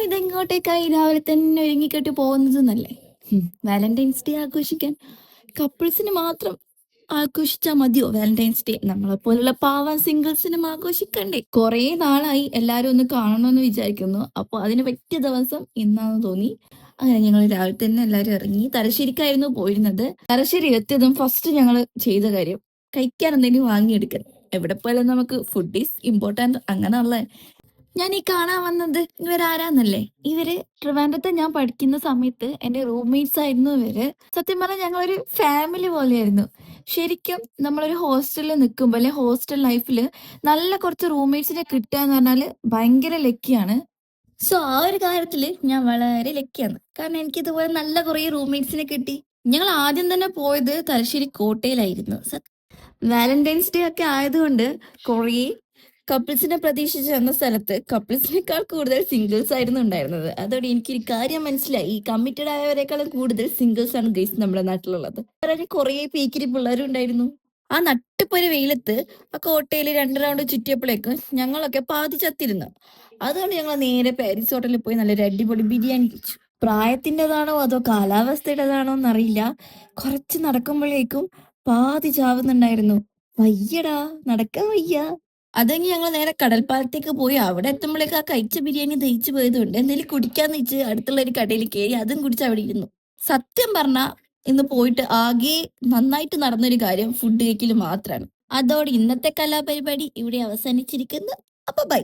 ഇതെങ്ങോട്ടേക്കായി രാവിലെ തന്നെ ഒരുങ്ങിക്കെട്ടി പോകുന്നതെന്നല്ലേ? Valentine's day ആഘോഷിക്കാൻ കപ്പിൾസിന് മാത്രം ആഘോഷിച്ചാ മതിയോ വാലന്റൈൻസ് ഡേ? നമ്മളെപ്പോലുള്ള പാവം സിംഗിൾസിനും ആഘോഷിക്കണ്ടേ? കുറേ നാളായി എല്ലാരും ഒന്ന് കാണണമെന്ന് വിചാരിക്കുന്നു. അപ്പൊ അതിന് പറ്റിയ ദിവസം ഇന്നാന്ന് തോന്നി. അങ്ങനെ ഞങ്ങൾ രാവിലെ തന്നെ എല്ലാരും ഇറങ്ങി. തലശ്ശേരിക്കായിരുന്നു പോയിരുന്നത്. തലശ്ശേരി എത്തിയതും ഫസ്റ്റ് ഞങ്ങൾ ചെയ്ത കാര്യം കഴിക്കാൻ എന്തെങ്കിലും വാങ്ങിയെടുക്കാൻ. എവിടെ പോയാലും നമുക്ക് ഫുഡ് ഈസ് ഇമ്പോർട്ടന്റ് അങ്ങനെയുള്ള. ഞാൻ ഈ കാണാൻ വന്നത് ഇവരാരാന്നല്ലേ? ഇവര് ട്രിവാൻഡ്രത്ത് ഞാൻ പഠിക്കുന്ന സമയത്ത് എന്റെ റൂംമേറ്റ്സ് ആയിരുന്നു ഇവര്. സത്യം പറഞ്ഞാൽ ഞങ്ങളൊരു ഫാമിലി പോലെയായിരുന്നു. ശരിക്കും നമ്മളൊരു ഹോസ്റ്റലിൽ നിൽക്കുമ്പോൾ അല്ലെ ഹോസ്റ്റൽ ലൈഫിൽ നല്ല കുറച്ച് റൂംമേറ്റ്സിനെ കിട്ടുക എന്ന് പറഞ്ഞാല് ഭയങ്കര ലക്കിയാണ്. സോ ആ ഒരു കാര്യത്തില് ഞാൻ വളരെ ലക്കിയാണ്. കാരണം എനിക്ക് ഇതുപോലെ നല്ല കുറെ റൂംമേറ്റ്സിനെ കിട്ടി. ഞങ്ങൾ ആദ്യം തന്നെ പോയത് തലശ്ശേരി കോട്ടയിലായിരുന്നു. വാലന്റൈൻസ് ഡേ ഒക്കെ ആയതുകൊണ്ട് കുറേ കപ്പിൾസിനെ പ്രതീക്ഷിച്ച് ചെന്ന സ്ഥലത്ത് കപ്പിൾസിനേക്കാൾ കൂടുതൽ സിംഗിൾസ് ആയിരുന്നു ഉണ്ടായിരുന്നത്. അതോടെ എനിക്കൊരു കാര്യം മനസ്സിലായി, ഈ കമ്മിറ്റഡ് ആയവരെക്കാളും കൂടുതൽ സിംഗിൾസ് ആണ് ഗൈസ് നമ്മുടെ നാട്ടിലുള്ളത്. അവരെ കുറേ പീക്കിരി പിള്ളേരും ഉണ്ടായിരുന്നു. ആ നട്ടുപ്പൊരു വെയിലത്ത് ആ കോട്ടയിൽ 2 റൗണ്ട് ചുറ്റിയപ്പോഴേക്കും ഞങ്ങളൊക്കെ പാതി ചത്തിരുന്നു. അതുകൊണ്ട് ഞങ്ങൾ നേരെ പാരീസ് ഹോട്ടലിൽ പോയി നല്ലൊരു അടിപൊളി ബിരിയാണി കഴിച്ചു. പ്രായത്തിൻ്റെതാണോ അതോ കാലാവസ്ഥയുടേതാണോ എന്നറിയില്ല, കുറച്ച് നടക്കുമ്പോഴേക്കും പാതി ചാവുന്നുണ്ടായിരുന്നു. വയ്യടാ, നടക്കാൻ വയ്യ. അതെങ്കിൽ ഞങ്ങൾ നേരെ കടൽപ്പാലത്തേക്ക് പോയി. അവിടെ എത്തുമ്പോഴേക്ക് ആ കഴിച്ച ബിരിയാണി ദഹിച്ചു പോയതുകൊണ്ട് എന്തെങ്കിലും കുടിക്കാന്ന് വെച്ച് അടുത്തുള്ള ഒരു കടയിൽ കയറി അതും കുടിച്ച് അവിടെ ഇരുന്നു. സത്യം പറഞ്ഞ ഇന്ന് പോയിട്ട് ആകെ നന്നായിട്ട് നടന്നൊരു കാര്യം ഫുഡ് കഴിക്കൽ മാത്രമാണ്. അതോടെ ഇന്നത്തെ കലാപരിപാടി ഇവിടെ അവസാനിച്ചിരിക്കുന്നു. അപ്പൊ ബൈ.